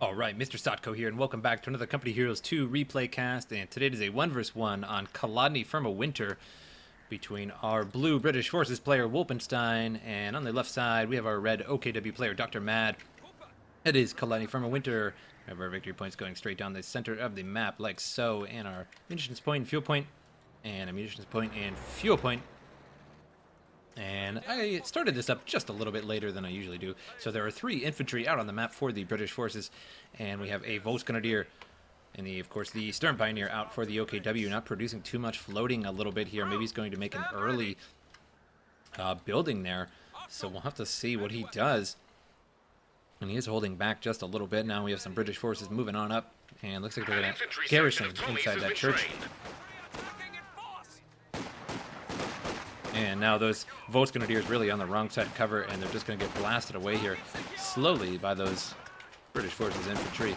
Alright, MrSotko here, and welcome back to another Company Heroes 2 replay cast, and today is a 1 vs 1 on Kholodny Ferma Winter between our blue British Forces player Wulpenstein, and on the left side we have our red OKW player Dr. Mad. It is Kholodny Ferma Winter. We have our victory points going straight down the center of the map like so, and our munitions point and fuel point, and a munitions point and fuel point. And I started this up just a little bit later than I usually do. So there are 3 infantry out on the map for the British forces. And we have a Volksgrenadier and, of course, the Stern Pioneer out for the OKW. Not producing too much, floating a little bit here. Maybe he's going to make an early building there. So we'll have to see what he does. And he is holding back just a little bit. Now we have some British forces moving on up. And looks like they're going to garrison inside that church. And now those Volksgrenadiers really on the wrong side of cover, and they're just going to get blasted away here slowly by those British forces infantry.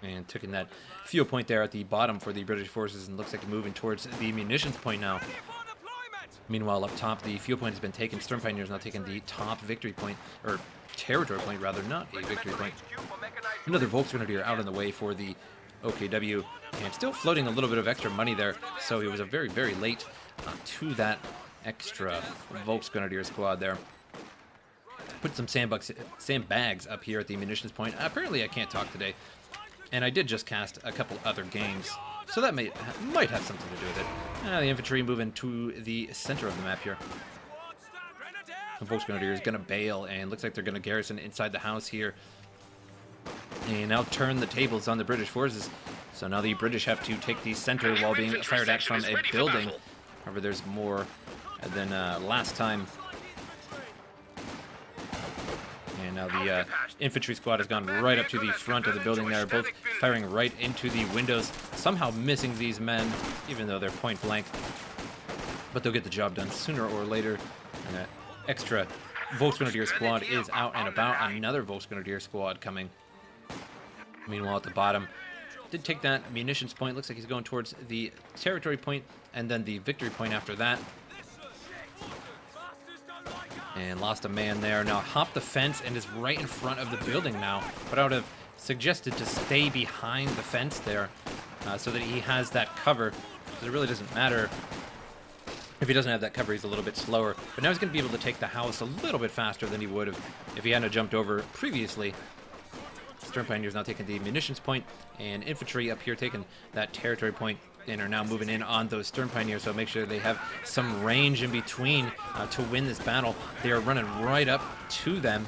And taking that fuel point there at the bottom for the British forces, and looks like moving towards the munitions point now. Meanwhile, up top, the fuel point has been taken. Stern Pioneers now taking the top victory point, or territory point rather, not a victory point. Another Volksgrenadier out on the way for the OKW, and still floating a little bit of extra money there, so he was a very, very late to that extra Volksgrenadier squad there. Put some sandbags up here at the munitions point. Apparently I can't talk today, and I did just cast a couple other games, so that might have something to do with it. The infantry moving to the center of the map here. The Volksgrenadier is going to bail, and looks like they're going to garrison inside the house here. And now turn the tables on the British forces. So now the British have to take the center while being fired at from a building. However, there's more than last time. And now the infantry squad has gone right up to the front of the building there, both firing right into the windows, somehow missing these men, even though they're point blank. But they'll get the job done sooner or later. And that extra Volksgrenadier squad is out and about. Another Volksgrenadier squad coming. Meanwhile, at the bottom, did take that munitions point. Looks like he's going towards the territory point and then the victory point after that. And lost a man there. Now hopped the fence and is right in front of the building now. But I would have suggested to stay behind the fence there so that he has that cover. Because it really doesn't matter. If he doesn't have that cover, he's a little bit slower. But now he's going to be able to take the house a little bit faster than he would have if he hadn't jumped over previously. Stern Pioneers now taking the munitions point, and infantry up here taking that territory point, and are now moving in on those Stern Pioneers, so make sure they have some range in between to win this battle. They are running right up to them,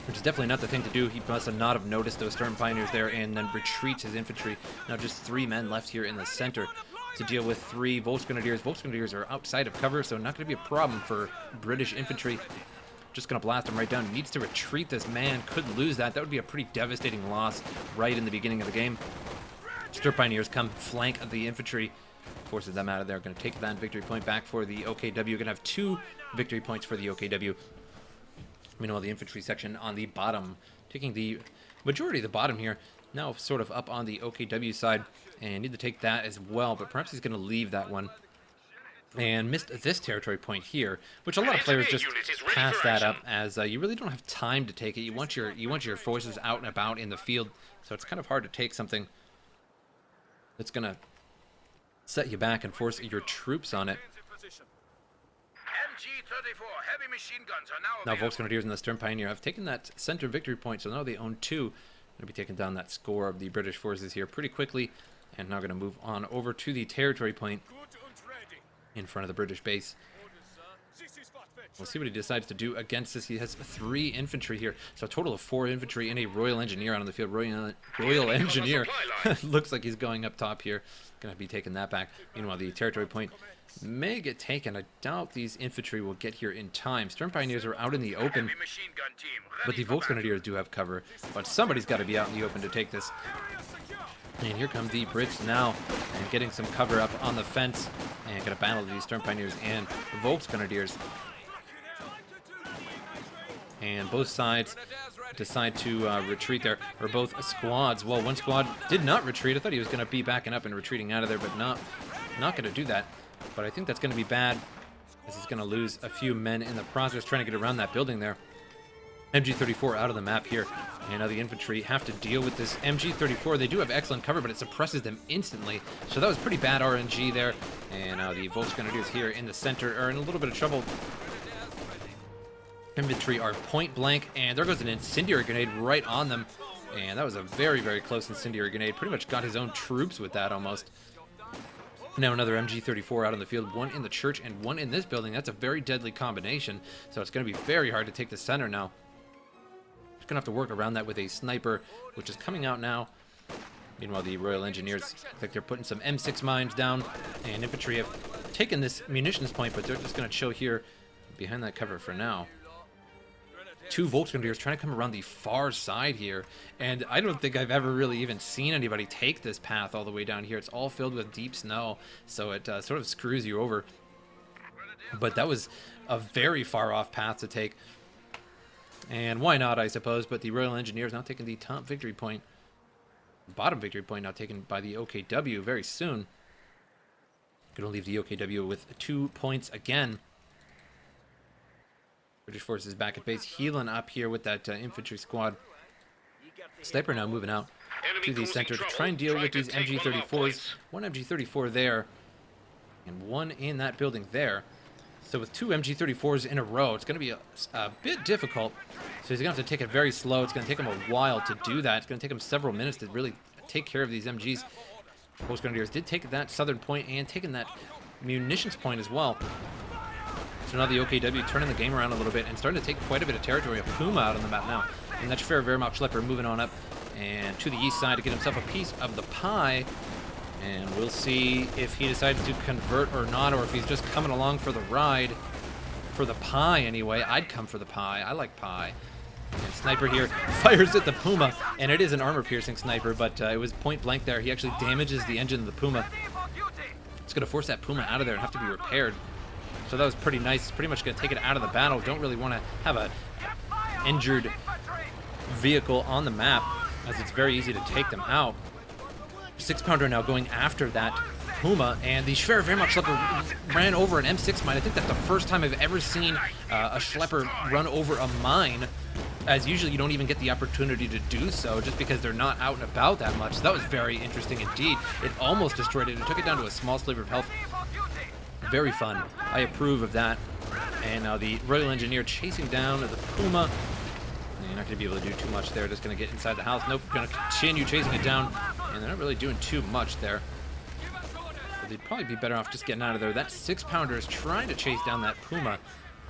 which is definitely not the thing to do. He must have not have noticed those Stern Pioneers there, and then retreats his infantry. Now just 3 men left here in the center to deal with 3 Volksgrenadiers. Volksgrenadiers are outside of cover, so not going to be a problem for British infantry. Just going to blast him right down. He needs to retreat this man. Could lose that. That would be a pretty devastating loss right in the beginning of the game. Stern Pioneers come flank of the infantry. Forces them out of there. Going to take that victory point back for the OKW. Going to have 2 victory points for the OKW. Meanwhile, the infantry section on the bottom, taking the majority of the bottom here. Now sort of up on the OKW side. And need to take that as well. But perhaps he's going to leave that one. And missed this territory point here, which a lot of players just pass that up as you really don't have time to take it. You want your forces out and about in the field, so it's kind of hard to take something that's going to set you back and force your troops on it. Now Volksgrenadiers and the Stern Pioneer have taken that center victory point, so now they own 2. Going to be taking down that score of the British forces here pretty quickly, and now going to move on over to the territory point in front of the British base. We'll see what he decides to do against this. He has 3 infantry here, so a total of 4 infantry and a Royal Engineer out on the field. Royal Engineer looks like he's going up top here. Going to be taking that back. Meanwhile, the territory point may get taken. I doubt these infantry will get here in time. Stern Pioneers are out in the open, but the Volksgrenadiers do have cover. But somebody's got to be out in the open to take this. And here come the Brits now, and getting some cover up on the fence, and going to battle these Stern Pioneers and Volksgrenadiers. And both sides decide to retreat there, or both squads. Well, one squad did not retreat. I thought he was going to be backing up and retreating out of there, but not going to do that. But I think that's going to be bad, as he's going to lose a few men in the process trying to get around that building there. MG34 out of the map here. And now the infantry have to deal with this MG34. They do have excellent cover, but it suppresses them instantly. So that was pretty bad RNG there. And now the Volksgrenadiers here in the center are in a little bit of trouble. Infantry are point blank, and there goes an incendiary grenade right on them. And that was a very, very close incendiary grenade. Pretty much got his own troops with that almost. Now another MG34 out on the field, one in the church and one in this building. That's a very deadly combination, so it's going to be very hard to take the center now. Just going to have to work around that with a sniper, which is coming out now. Meanwhile, the Royal Engineers look like they're putting some M6 mines down, and infantry have taken this munitions point, but they're just going to chill here behind that cover for now. Two Volksgrenadiers trying to come around the far side here, and I don't think I've ever really even seen anybody take this path all the way down here. It's all filled with deep snow, so it sort of screws you over. But that was a very far off path to take, and why not, I suppose. But the Royal Engineers now taking the top victory point, bottom victory point now taken by the OKW very soon. Gonna leave the OKW with 2 points again. British forces back at base, healing up here with that infantry squad. Sniper now moving out to the center to try and deal with these MG34s. One MG34 there, and one in that building there. So with two MG34s in a row, it's going to be a bit difficult. So he's going to have to take it very slow. It's going to take him a while to do that. It's going to take him several minutes to really take care of these MGs. Volksgrenadiers did take that southern point and taking that munitions point as well. So now the OKW turning the game around a little bit and starting to take quite a bit of territory. A Puma out on the map now. And that's Ferma Schlepper moving on up and to the east side to get himself a piece of the pie. And we'll see if he decides to convert or not, or if he's just coming along for the ride. For the pie, anyway. I'd come for the pie. I like pie. And Sniper here fires at the Puma, and it is an armor-piercing sniper, but it was point blank there. He actually damages the engine of the Puma. It's going to force that Puma out of there and have to be repaired. So that was pretty nice. It's pretty much going to take it out of the battle. Don't really want to have a injured vehicle on the map, as it's very easy to take them out. 6-pounder now going after that Puma, and the Schwerwehrmacht Schlepper ran over an M6 mine. I think that's the first time I've ever seen a Schlepper run over a mine, as usually you don't even get the opportunity to do so just because they're not out and about that much. So that was very interesting indeed. It almost destroyed it. It took it down to a small sliver of health. Very fun. I approve of that. And now the Royal Engineer chasing down the Puma. You're not going to be able to do too much there. Just going to get inside the house. Nope, going to continue chasing it down. And they're not really doing too much there. But they'd probably be better off just getting out of there. That 6-pounder is trying to chase down that Puma,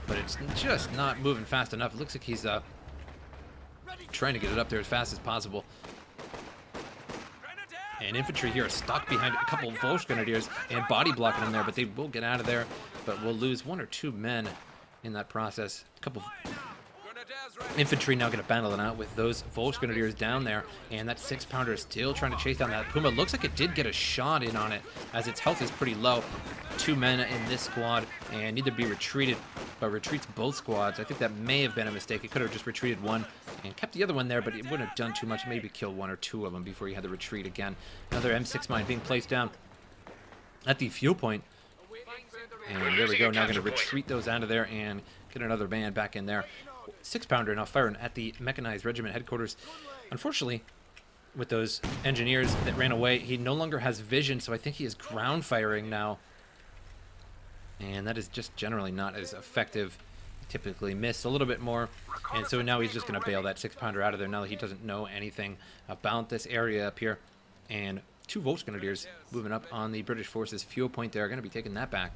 but it's just not moving fast enough. It looks like he's trying to get it up there as fast as possible. And infantry here are stuck behind a couple of Volksgrenadiers and body blocking them there, but they will get out of there. But we'll lose 1 or 2 men in that process. A couple of infantry now going to battle it out with those Volksgrenadiers down there, and that 6-pounder is still trying to chase down that Puma. Looks like it did get a shot in on it, as its health is pretty low. 2 men in this squad, and need to be retreated, but retreats both squads. I think that may have been a mistake. It could have just retreated one and kept the other one there, but it wouldn't have done too much. Maybe kill 1 or 2 of them before he had to retreat again. Another M6 mine being placed down at the fuel point. And there we go. Now going to retreat those out of there and get another man back in there. 6-pounder now firing at the mechanized regiment headquarters. Unfortunately, with those engineers that ran away, he no longer has vision, so I think he is ground firing now. And that is just generally not as effective. Typically miss a little bit more. And so now he's just going to bail that 6-pounder out of there now that he doesn't know anything about this area up here. And 2 Volksgrenadiers moving up on the British forces fuel point there are going to be taking that back.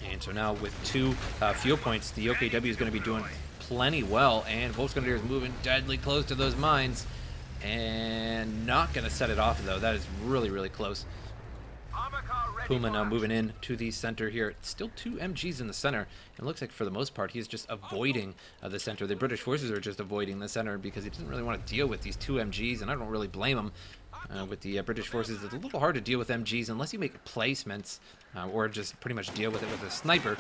And so now with 2 fuel points, the OKW is going to be doing plenty well. And Volksgrenadiers moving deadly close to those mines. And not going to set it off, though. That is really, really close. Puma now moving in to the center here. Still 2 MGs in the center. It looks like for the most part he's just avoiding the center. The British forces are just avoiding the center because he doesn't really want to deal with these 2 MGs, and I don't really blame him. With the British forces, it's a little hard to deal with MGs unless you make placements or just pretty much deal with it with a sniper.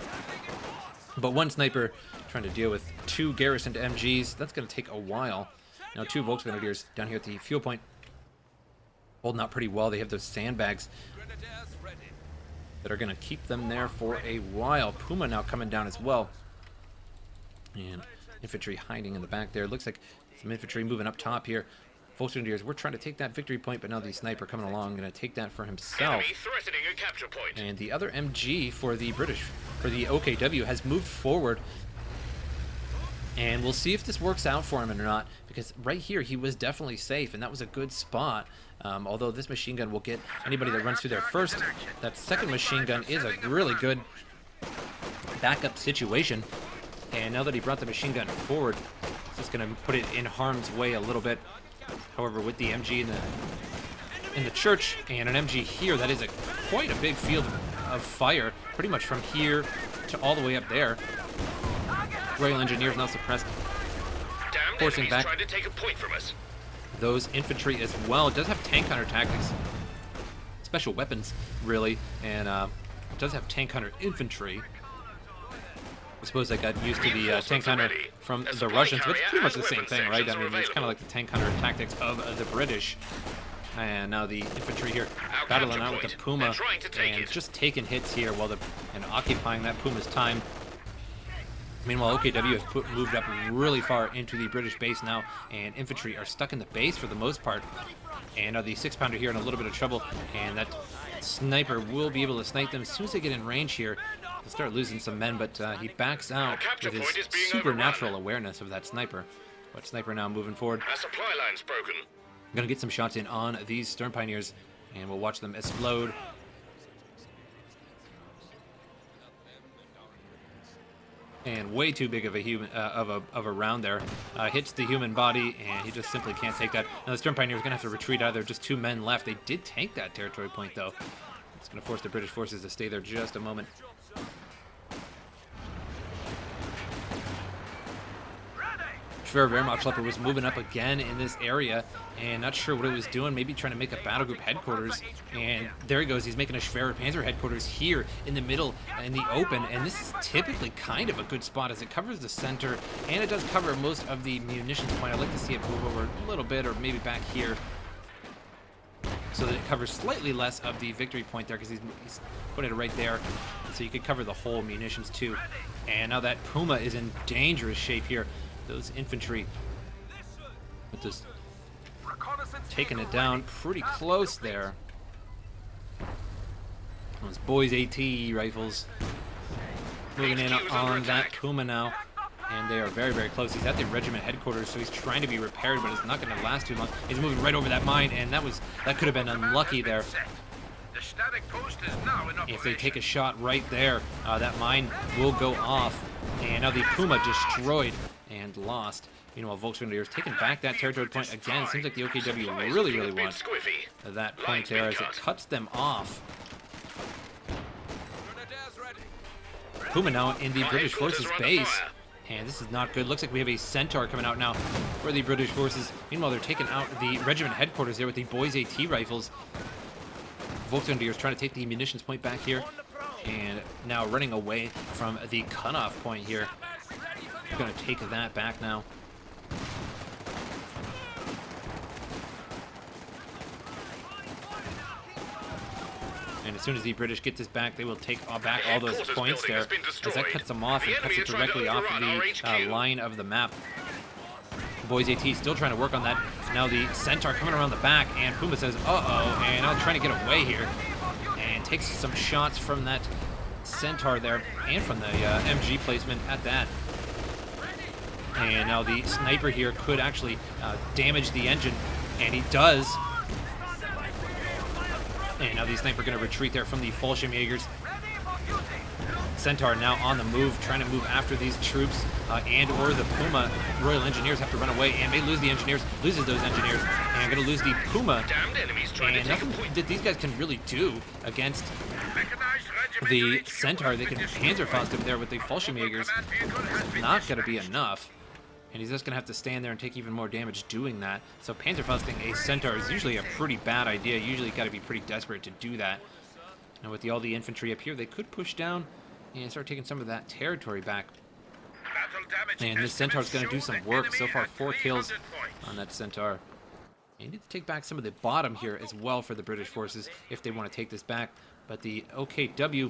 But 1 sniper trying to deal with 2 garrisoned MGs, that's going to take a while. Now 2 Volksgrenadiers down here at the fuel point, holding out pretty well. They have those sandbags that are going to keep them there for a while. Puma now coming down as well. And Infantry hiding in the back there. Looks like some infantry moving up top here. Volksgrenadiers, we're trying to take that victory point, but now the sniper coming along, going to take that for himself. Threatening a capture point. And the other MG for the British, for the OKW, has moved forward. And we'll see if this works out for him or not, because right here he was definitely safe, and that was a good spot. Although this machine gun will get anybody that runs through there first. That second machine gun is a really good backup situation. And now that he brought the machine gun forward, it's just going to put it in harm's way a little bit. However, with the MG in the church and an MG here, that is quite a big field of fire, pretty much from here to all the way up there. Royal Engineers now suppressed, forcing back trying to take a point from us. Those infantry as well. It does have tank hunter tactics, special weapons, really, and it does have tank hunter infantry. I suppose I got used to the tank hunter from the Russians, but it's pretty much the same thing, right? I mean, it's kind of like the tank hunter tactics of the British. And now the infantry here battling out with the Puma and just taking hits here while and occupying that Puma's time. Meanwhile, OKW has moved up really far into the British base now, and infantry are stuck in the base for the most part. And now the 6-pounder here in a little bit of trouble, and that sniper will be able to snipe them as soon as they get in range here. They'll start losing some men, but he backs out with his supernatural awareness of that sniper. But sniper now moving forward. Our supply line's broken. I'm going to get some shots in on these Stern Pioneers, and we'll watch them explode. And way too big of a human of a round there. Hits the human body, and he just simply can't take that. Now the Stern Pioneers are going to have to retreat out. There are just 2 men left. They did take that territory point, though. It's going to force the British forces to stay there just a moment. Schwer Wehrmachtschlepper was moving up again in this area, and not sure what it was doing, maybe trying to make a battle group headquarters, and there he goes, he's making a Schwer Panzer headquarters here in the middle, in the open, and this is typically kind of a good spot as it covers the center, and it does cover most of the munitions point. I'd like to see it move over a little bit, or maybe back here, so that it covers slightly less of the victory point there, because he's putting it right there, so you could cover the whole munitions too. And now that Puma is in dangerous shape here. Those infantry with this taking it down pretty close there. Those boys AT rifles moving in on that Puma now, and they are very, very close. He's at the regiment headquarters, so he's trying to be repaired, but it's not going to last too long. He's moving right over that mine, and that could have been unlucky there. If they take a shot right there, that mine will go off, and now the Puma destroyed and lost. Meanwhile, Volksgrenadiers taking back that territory point again. Seems like the OKW really, really want that point there as it cuts them off. Puma now in the British forces base, and this is not good. Looks like we have a Centaur coming out now for the British forces. Meanwhile, they're taking out the regiment headquarters there with the Boys AT rifles. Volksgrenadiers trying to take the munitions point back here, and now running away from the cutoff point here. We're going to take that back now. And as soon as the British get this back, they will take back all those points there, as that cuts them off and cuts it directly off the line of the map. Boys AT still trying to work on that. Now the Centaur coming around the back, and Puma says, uh-oh, and now trying to get away here. And takes some shots from that Centaur there, and from the MG placement at that. And now the sniper here could actually damage the engine, and he does. And now the sniper going to retreat there from the Fallschirmjägers. Centaur now on the move, trying to move after these troops, and or the Puma Royal Engineers have to run away, and may lose the engineers, loses those engineers, and going to lose the Puma. And nothing that these guys can really do against the Centaur. They can Panzerfaust him there with the Fallschirmjägers. It's not going to be enough. And he's just going to have to stand there and take even more damage doing that. So Panzerfausting a Centaur is usually a pretty bad idea. Usually got to be pretty desperate to do that. And with all the infantry up here, they could push down and start taking some of that territory back. And this Centaur's going to do some work. So far, 4 kills on that Centaur. And you need to take back some of the bottom here as well for the British forces if they want to take this back. But the OKW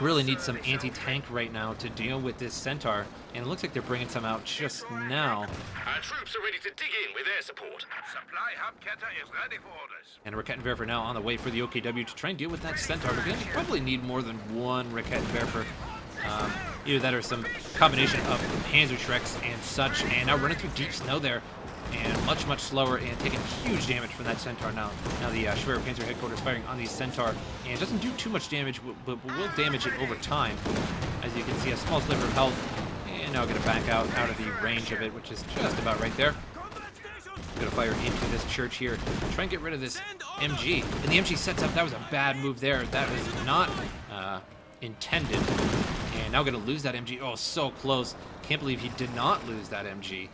Really need some anti-tank right now to deal with this Centaur, and it looks like they're bringing some out just now. Our troops are ready to dig in with air support. Supply hub Keta is ready for orders. And Rakettenwerfer now on the way for the OKW to try and deal with that Centaur. We're going to probably need more than one Rakettenwerfer. Either that or some combination of Panzerschrecks and such. And now running through deep snow there. And much, much slower and taking huge damage from that Centaur now. Now the Schwerer Panzer headquarters firing on the Centaur. And it doesn't do too much damage, but will damage it over time. As you can see, a small sliver of health. And now going to back out of the range of it, which is just about right there. Going to fire into this church here. Try and get rid of this MG. And the MG sets up. That was a bad move there. That was not intended. And now going to lose that MG. Oh, so close. Can't believe he did not lose that MG.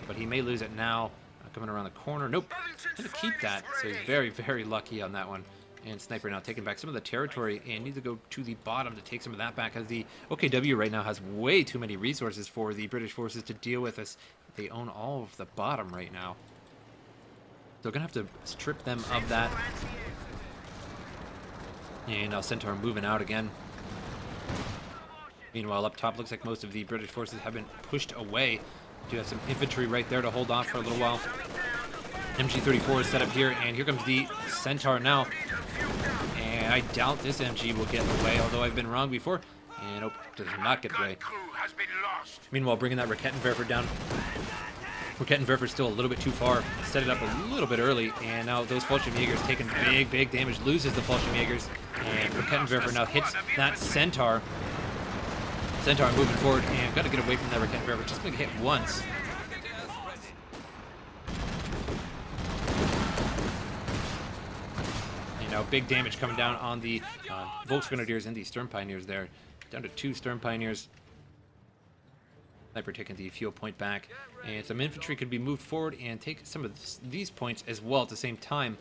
But he may lose it now. Coming around the corner. Nope. Going to keep that. So he's very, very lucky on that one. And Sniper now taking back some of the territory and needs to go to the bottom to take some of that back, as the OKW right now has way too many resources for the British forces to deal with us. They own all of the bottom right now. So we're going to have to strip them of that. And now Centaur moving out again. Meanwhile, up top, looks like most of the British forces have been pushed away. Do have some infantry right there to hold off for a little while. MG-34 is set up here, and here comes the Centaur now. And I doubt this MG will get away, although I've been wrong before. And nope, does not get away. Meanwhile, bringing that Rakettenwerfer down. Rakettenwerfer's still a little bit too far. Set it up a little bit early, and now those Fallschirmjägers taking big, big damage. Loses the Fallschirmjägers, and Rakettenwerfer now hits that Centaur. Centaur moving forward, and got to get away from that Rakettenwerfer. Just going to hit once. You know, big damage coming down on the Volksgrenadiers and the Sturm Pioneers there. Down to 2 Sturm Pioneers. Sniper taking the fuel point back, and some infantry could be moved forward and take some of these points as well at the same time.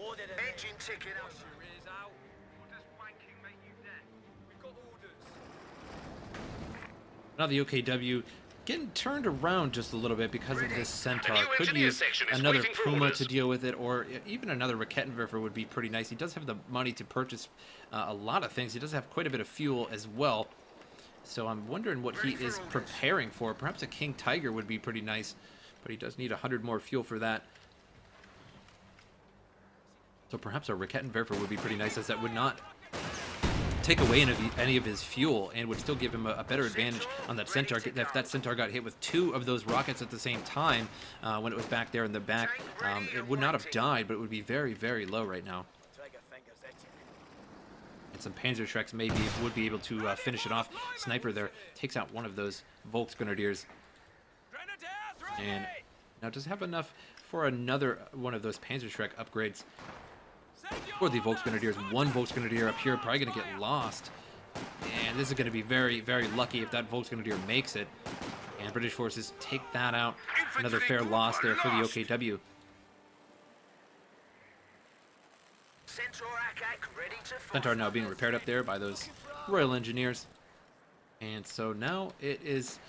Now the OKW getting turned around just a little bit because of this Centaur. Could use another Puma to deal with it, or even another Rakettenwerfer would be pretty nice. He does have the money to purchase a lot of things. He does have quite a bit of fuel as well. So I'm wondering what he is preparing for. Perhaps a King Tiger would be pretty nice, but he does need 100 more fuel for that. So perhaps a Rakettenwerfer would be pretty nice, as that would not take away any of his fuel and would still give him a better advantage on that Centaur. If that Centaur got hit with 2 of those rockets at the same time when it was back there in the back, it would not have died, but it would be very, very low right now. And some Panzerschrecks maybe would be able to finish it off. Sniper there takes out one of those Volksgrenadiers. And now does have enough for another one of those Panzerschreck upgrades. For the Volksgrenadiers, 1 Volksgrenadier up here, probably going to get lost. And this is going to be very, very lucky if that Volksgrenadier makes it. And British forces take that out. Another fair loss there for the OKW. Centaur now being repaired up there by those Royal Engineers. And so now it is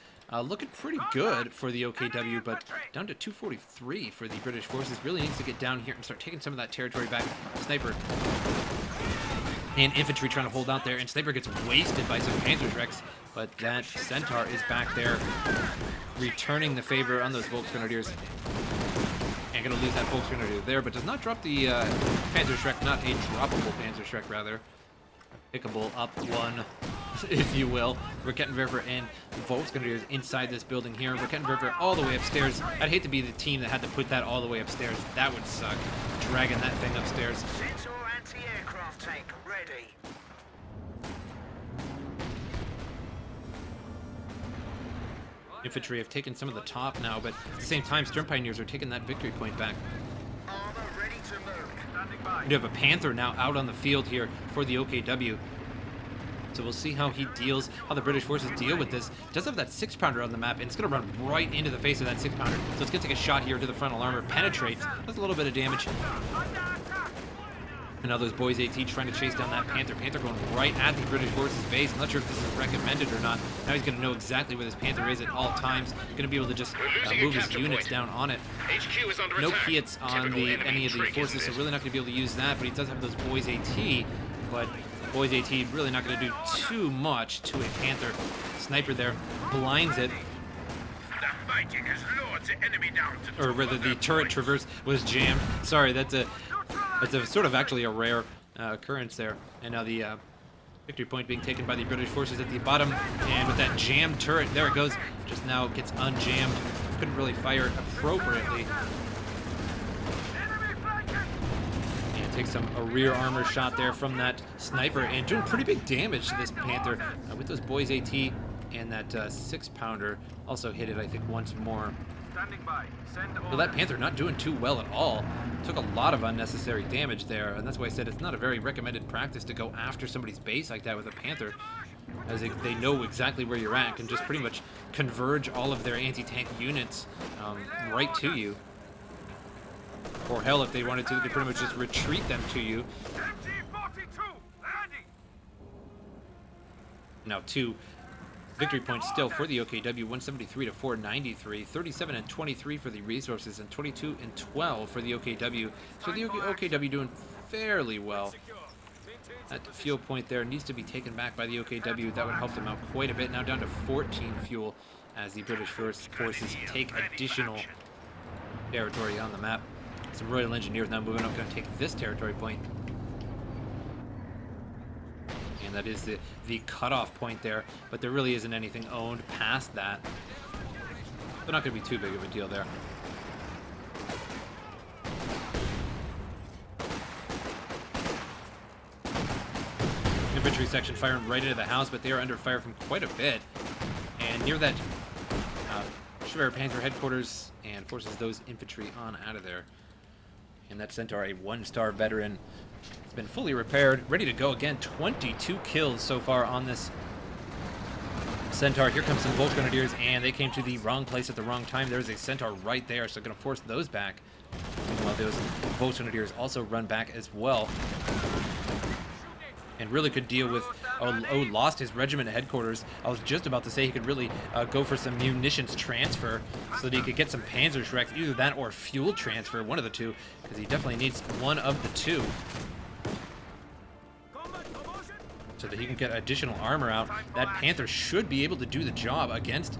looking pretty good for the OKW, but down to 243 for the British forces. Really needs to get down here and start taking some of that territory back. Sniper and infantry trying to hold out there, and Sniper gets wasted by some Panzerschrecks, but that Centaur is back there returning the favor on those Volksgrenadiers. And going to lose that Volksgrenadier there, but does not drop the Panzerschreck, not a droppable Panzerschreck, rather. Pickable up one, if you will. Rakettenwerfer and Volksgrenadiers inside this building here. Rakettenwerfer all the way upstairs. I'd hate to be the team that had to put that all the way upstairs. That would suck, dragging that thing upstairs. Anti-aircraft tank ready. Infantry have taken some of the top now, but at the same time, Sturm Pioneers are taking that victory point back. Armor ready to move. Standing by. We have a Panther now out on the field here for the OKW. So we'll see how he deals, how the British forces deal with this. He does have that 6-pounder on the map, and it's going to run right into the face of that 6-pounder. So it's going to take a shot here to the frontal armor. Penetrates, does a little bit of damage. And now those boys AT trying to chase down that Panther. Panther going right at the British forces base. I'm not sure if this is recommended or not. Now he's going to know exactly where this Panther is at all times. Going to be able to just move his units down on it. HQ is under No attack. hits on any of the forces, so really not going to be able to use that. But he does have those boys AT. But Boys AT really not going to do too much to a Panther. Sniper there blinds it. The fighting has lured the enemy down to Or rather, the turret traverse was jammed. Sorry, that's a sort of actually a rare occurrence there. And now the victory point being taken by the British forces at the bottom. And with that jammed turret, there it goes. Just now gets unjammed. Couldn't really fire appropriately. And takes a rear armor shot there from that sniper and doing pretty big damage to this Panther with those boys AT. And that 6-pounder also hit it, I think, once more. Standing by. Send So that Panther not doing too well at all. Took a lot of unnecessary damage there, and that's why I said it's not a very recommended practice to go after somebody's base like that with a Panther, as they know exactly where you're at and can just pretty much converge all of their anti-tank units right to you. Or hell, if they wanted to, they could pretty much just retreat them to you. MG-42, landing. Now 2 victory points still for the OKW, 173 to 493, 37 and 23 for the resources, and 22 and 12 for the OKW. So the OKW doing fairly well. That fuel point there needs to be taken back by the OKW. That would help them out quite a bit. Now down to 14 fuel as the British forces take additional territory on the map. Some Royal Engineers now moving up, going to take this territory point. And that is the cutoff point there, but there really isn't anything owned past that. They're not going to be too big of a deal there. Infantry section firing right into the house, but they are under fire from quite a bit. And near that Schwer Panzer headquarters, and forces those infantry on out of there. And that Centaur, a 1-star veteran, has been fully repaired, ready to go again. 22 kills so far on this Centaur. Here comes some Volksgrenadiers, and they came to the wrong place at the wrong time. There's a Centaur right there, so going to force those back. Meanwhile, those Volksgrenadiers also run back as well. And really could deal with, lost his regiment headquarters. I was just about to say he could really go for some munitions transfer so that he could get some Panzerschrecks, either that or fuel transfer, one of the two, because he definitely needs one of the two so that he can get additional armor out. That Panther should be able to do the job against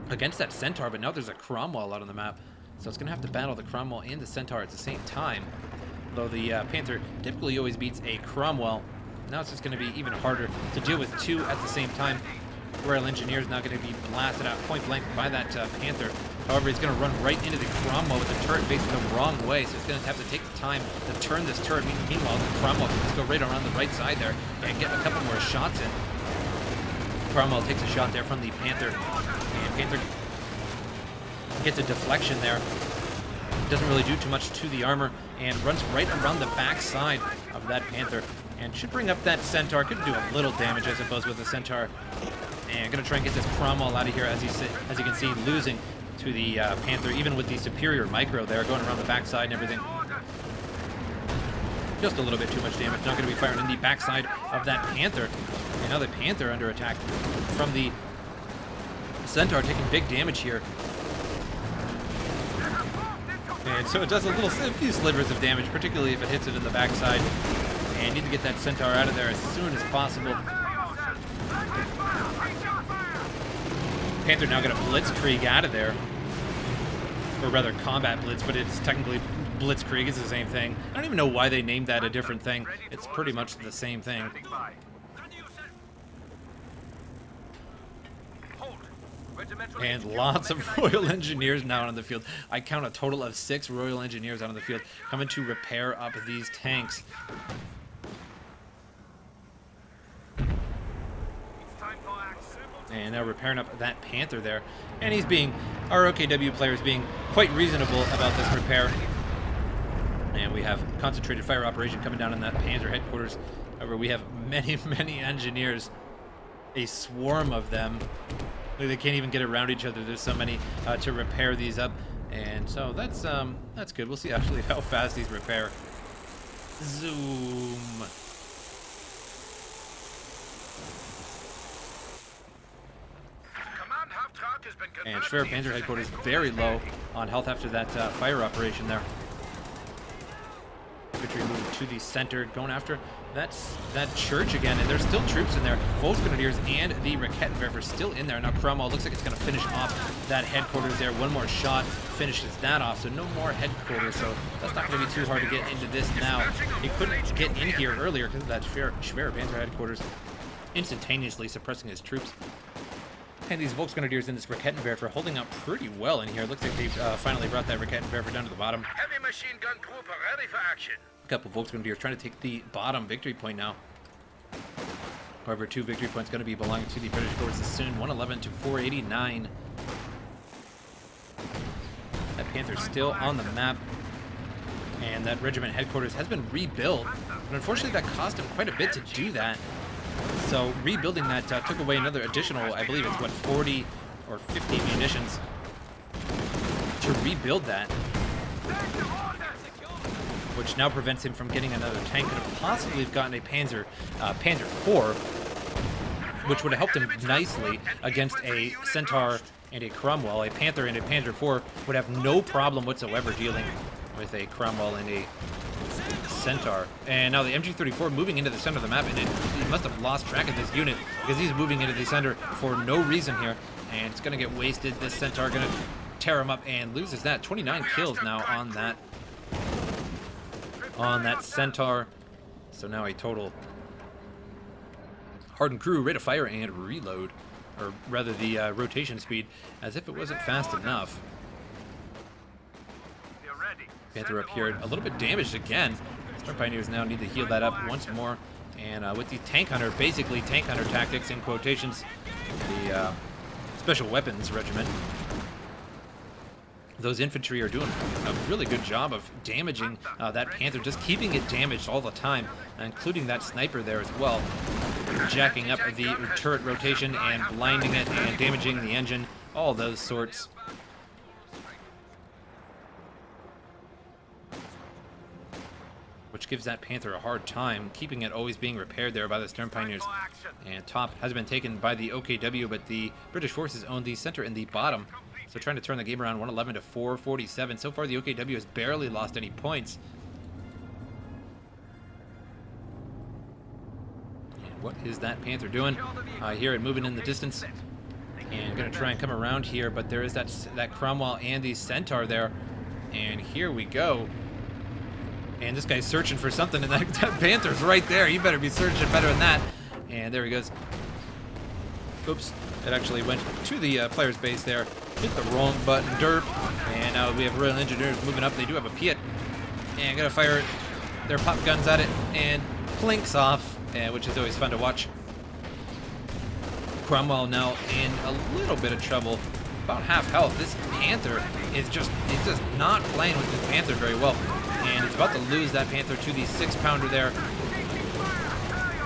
that Centaur, but now there's a Cromwell out on the map, so it's going to have to battle the Cromwell and the Centaur at the same time. Though the Panther typically always beats a Cromwell, now it's just going to be even harder to deal with two at the same time. Royal Engineers now going to be blasted out point blank by that Panther. However, he's going to run right into the Cromwell with the turret facing the wrong way, so he's going to have to take the time to turn this turret. Meanwhile, the Cromwell can just go right around the right side there and get a couple more shots in. Cromwell takes a shot there from the Panther, and Panther gets a deflection there. Doesn't really do too much to the armor, and runs right around the back side of that Panther, and should bring up that Centaur. Could do a little damage, I suppose, with the Centaur. And gonna try and get this Cromwell out of here, as you can see, losing to the Panther, even with the superior micro there, going around the backside and everything. Just a little bit too much damage. Not gonna be firing in the backside of that Panther. And now the Panther under attack from the Centaur, taking big damage here. And so it does a few slivers of damage, particularly if it hits it in the backside. And need to get that Centaur out of there as soon as possible. Panther now going to blitzkrieg out of there. Or rather, combat blitz, but it's technically blitzkrieg. It's the same thing. I don't even know why they named that a different thing. It's pretty much the same thing. And lots of Royal Engineers now on the field. I count a total of 6 Royal Engineers out on the field coming to repair up these tanks. And now repairing up that Panther there. And our OKW player is being quite reasonable about this repair. And we have concentrated fire operation coming down in that Panther headquarters. However, we have many, many engineers. A swarm of them. They can't even get around each other. There's so many to repair these up, and so that's good. We'll see actually how fast these repair. Zoom. And Schwer Panzer headquarters very low on health after that fire operation there. infantry moving to the center, going after that church again, and there's still troops in there. Volksgrenadiers and the Raketenwerfer are still in there. Now Cromwell looks like it's going to finish off that headquarters there. One more shot finishes that off, so no more headquarters, so that's not going to be too hard to get into this now. He couldn't get in here earlier because of that Schwerer Panzer headquarters instantaneously suppressing his troops. And these Volksgrenadiers in this Raketenwerfer holding up pretty well in here. Looks like they've finally brought that Raketenwerfer down to the bottom. Heavy machine gun group are ready for action. A couple Volksgrenadiers trying to take the bottom victory point now. However, 2 victory points going to be belonging to the British forces soon. 111 to 489. That Panther's still on the map. And that regiment headquarters has been rebuilt. But unfortunately, that cost him quite a bit to do that. So rebuilding that took away another additional, I believe it's what, 40 or 50 munitions to rebuild that, which now prevents him from getting another tank. Could have possibly gotten a Panzer IV, which would have helped him nicely against a Centaur and a Cromwell. A Panther and a Panzer IV would have no problem whatsoever dealing with a Cromwell and a Centaur. And now the MG-34 moving into the center of the map, and he must have lost track of this unit because he's moving into the center for no reason here, and it's going to get wasted. This Centaur going to tear him up and loses that. 29 kills now on that Centaur. So now a total hardened crew, rate of fire, and reload, or rather the rotation speed, as if it wasn't fast enough. Panther up here, a little bit damaged again. Storm Pioneers now need to heal that up once more. And with the Tank Hunter, basically Tank Hunter tactics in quotations, the Special Weapons Regiment, those infantry are doing a really good job of damaging that Panther, just keeping it damaged all the time, including that sniper there as well, jacking up the turret rotation and blinding it and damaging the engine, all those sorts. Which gives that Panther a hard time, keeping it always being repaired there by the Storm Pioneers. And top has been taken by the OKW, but the British forces own the center and the bottom. So trying to turn the game around, 111 to 447. So far, the OKW has barely lost any points. And what is that Panther doing? I hear it moving in the distance. And going to try and come around here, but there is that Cromwell and the Centaur there. And here we go. And this guy's searching for something, and that Panther's right there. He better be searching better than that. And there he goes. Oops. It actually went to the player's base there. Hit the wrong button. Derp. And now we have Royal Engineers moving up. They do have a Piet. And gonna fire their pop guns at it. And plinks off, which is always fun to watch. Cromwell now in a little bit of trouble. About half health. This Panther is just not playing with this Panther very well. And he's about to lose that Panther to the 6-pounder there.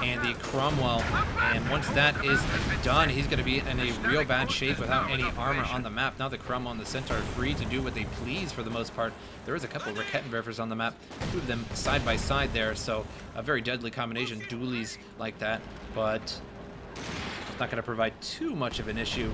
And the Cromwell. And once that is done, he's going to be in a real bad shape without any armor on the map. Now the Cromwell and the Centaur are free to do what they please for the most part. There is a couple of Raketenwerfers on the map, 2 of them side by side there. So a very deadly combination, dualies like that. But it's not going to provide too much of an issue.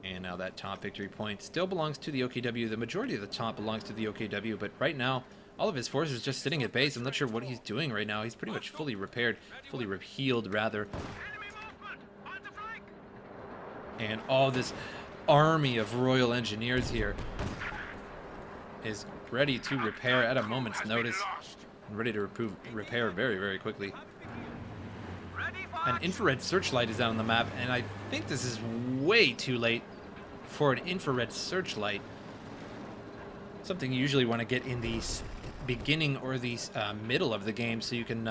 And now that top victory point still belongs to the OKW. The majority of the top belongs to the OKW, but right now, all of his forces just sitting at base. I'm not sure what he's doing right now. He's pretty much fully repaired, fully healed, rather. And all this army of Royal Engineers here is ready to repair at a moment's notice. And ready to repair very, very quickly. An infrared searchlight is out on the map, and I think this is way too late for an infrared searchlight. Something you usually want to get in the beginning or the middle of the game so you can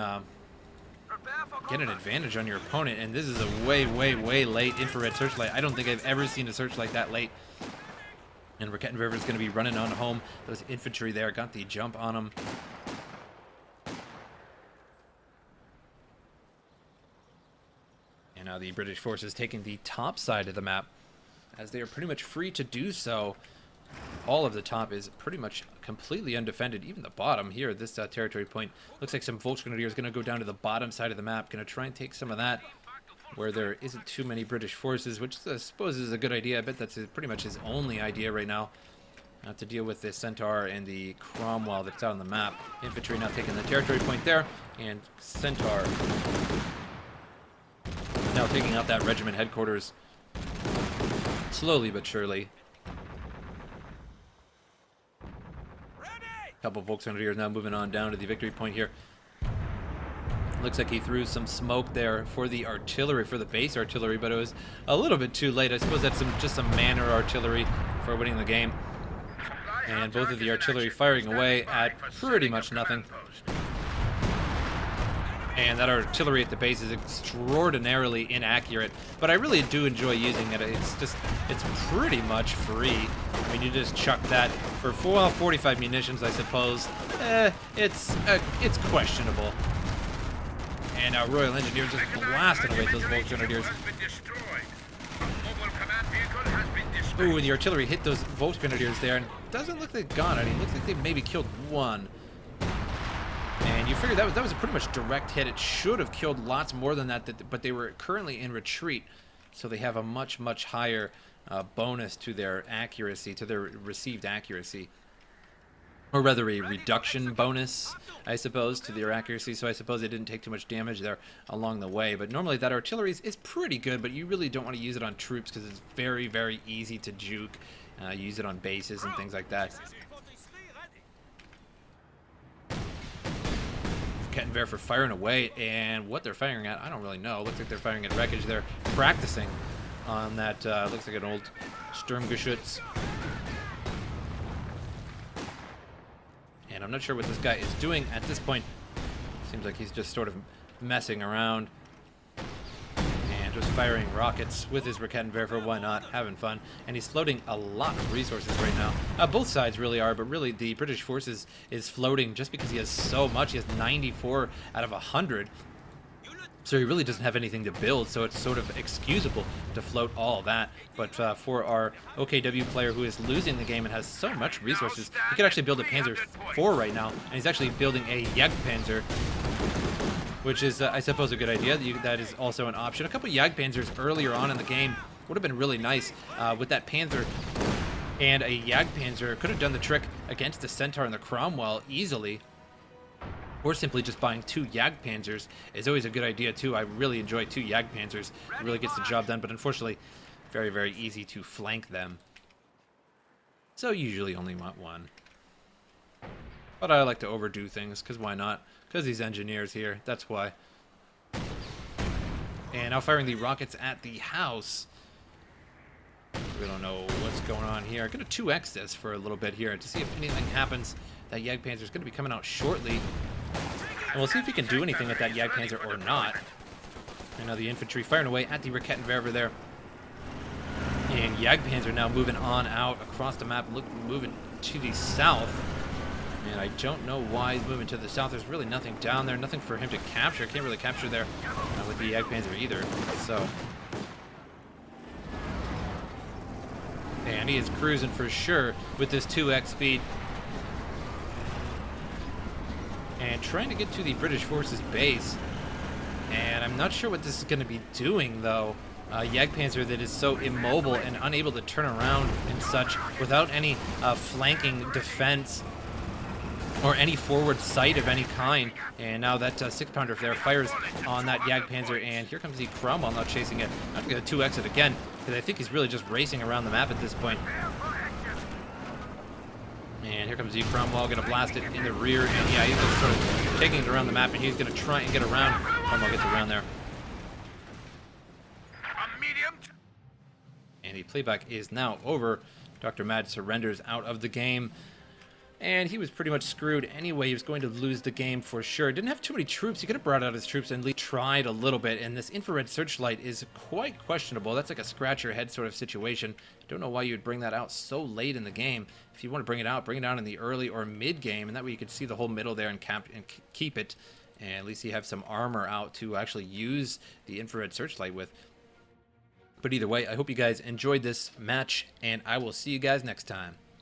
get an advantage on your opponent. And this is a way, way, way late infrared searchlight. I don't think I've ever seen a searchlight that late. And Raketenwerfer is going to be running on home. Those infantry there got the jump on them. And now the British forces taking the top side of the map, as they are pretty much free to do so. All of the top is pretty much completely undefended. Even the bottom here, this territory point, looks like some Volksgrenadiers going to go down to the bottom side of the map, going to try and take some of that. where there isn't too many British forces, which I suppose is a good idea. I bet that's pretty much his only idea right now, to deal with the Centaur and the Cromwell that's out on the map. Infantry now taking the territory point there, and Centaur now taking out that regiment headquarters slowly but surely. A couple of Volksgrenadiers now moving on down to the victory point here. Looks like he threw some smoke there for the artillery, for the base artillery, but it was a little bit too late. I suppose that's just some manor artillery for winning the game. And both of the artillery firing away at pretty much nothing. And that artillery at the base is extraordinarily inaccurate, but I really do enjoy using it. It's pretty much free. I mean, you just chuck that for 45 munitions, I suppose. It's questionable. And now Royal Engineers just blasting away those Volksgrenadiers. Ooh, the artillery hit those Volksgrenadiers there, and doesn't look like they've gone. I mean, it looks like they maybe killed one. And you figure that was a pretty much direct hit. It should have killed lots more than that, but they were currently in retreat, so they have a much higher bonus to their accuracy, to their received accuracy. Or rather a reduction bonus, I suppose, to their accuracy. So I suppose they didn't take too much damage there along the way. But normally that artillery is pretty good, but you really don't want to use it on troops because it's very easy to juke. Use it on bases and things like that. Kettenwerfer firing away, and what they're firing at, I don't really know. Looks like they're firing at wreckage. They're practicing on that, looks like an old Sturmgeschütz. And I'm not sure what this guy is doing at this point. Seems like he's just sort of messing around and just firing rockets with his Rakettenwerfer. Why not? Having fun. And he's floating a lot of resources right now. Both sides really are, but really the British forces is floating just because he has so much. He has 94 out of 100. So he really doesn't have anything to build, so it's sort of excusable to float all that. But for our OKW player who is losing the game and has so much resources, he could actually build a Panzer IV right now, and he's actually building a Jagdpanzer, which is, I suppose, a good idea. That is also an option. A couple Jagdpanzers earlier on in the game would have been really nice with that Panzer. And a Jagdpanzer could have done the trick against the Centaur and the Cromwell easily. Or simply just buying 2 Jagdpanzers is always a good idea too. I really enjoy 2 Jagdpanzers. It really gets the job done, but unfortunately, very easy to flank them. So usually only want 1. But I like to overdo things, because why not? Because these engineers here, that's why. And now firing the rockets at the house. We don't know what's going on here. I'm going to 2x this for a little bit here to see if anything happens. That Jagdpanzer is going to be coming out shortly. And we'll see if he can do anything with that Jagdpanzer or not. And now the infantry firing away at the Rakettenwerfer there. And Jagdpanzer now moving on out across the map, moving to the south. And I don't know why he's moving to the south. There's really nothing down there, nothing for him to capture. Can't really capture there with the Jagdpanzer either. So. And he is cruising for sure with this 2x speed. And trying to get to the British forces base. And I'm not sure what this is going to be doing, though. Jagdpanzer that is so immobile and unable to turn around and such without any flanking defense or any forward sight of any kind. And now that 6-pounder there fires on that Jagdpanzer, and here comes the Cromwell now chasing it. I'm going to 2x it again, because I think he's really just racing around the map at this point. And here comes the Cromwell, going to blast it in the rear, and yeah, he's just sort of taking it around the map, and he's going to try and get around. Cromwell gets around there. And the playback is now over. Dr. Mad surrenders out of the game. And he was pretty much screwed anyway. He was going to lose the game for sure. Didn't have too many troops. He could have brought out his troops and at least tried a little bit. And this infrared searchlight is quite questionable. That's like a scratch your head sort of situation. Don't know why you would bring that out so late in the game. If you want to bring it out in the early or mid game, and that way you could see the whole middle there and keep it. And at least you have some armor out to actually use the infrared searchlight with. But either way, I hope you guys enjoyed this match, and I will see you guys next time.